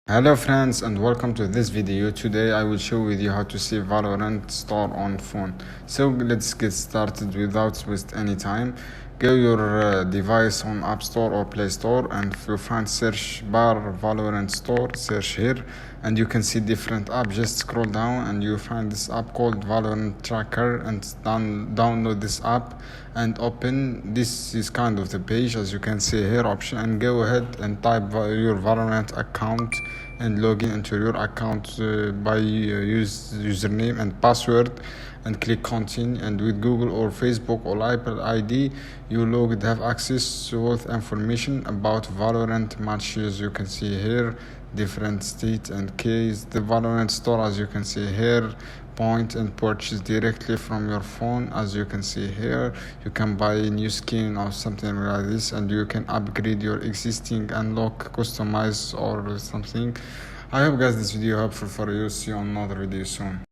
Hello friends and welcome to this video. Today I will show with you how to save Valorant store on phone. So let's get started without waste any time. Go your device on App Store or Play Store, and if you find search bar Valorant store, search here and you can see different apps. Just scroll down and you find this app called Valorant Tracker, and download this app and open. This is kind of the page as you can see here option, and go ahead and type your Valorant account and log in into your account by username and password, and click continue. And with Google or Facebook or Apple ID, you logged have access to all information about Valorant matches. You can see here different state and case. The Valorant store, as you can see here, point and purchase directly from your phone. As you can see here, you can buy a new skin or something like this, and you can upgrade your existing, unlock, customize or something. I hope guys this video helpful for you. See you on another video soon.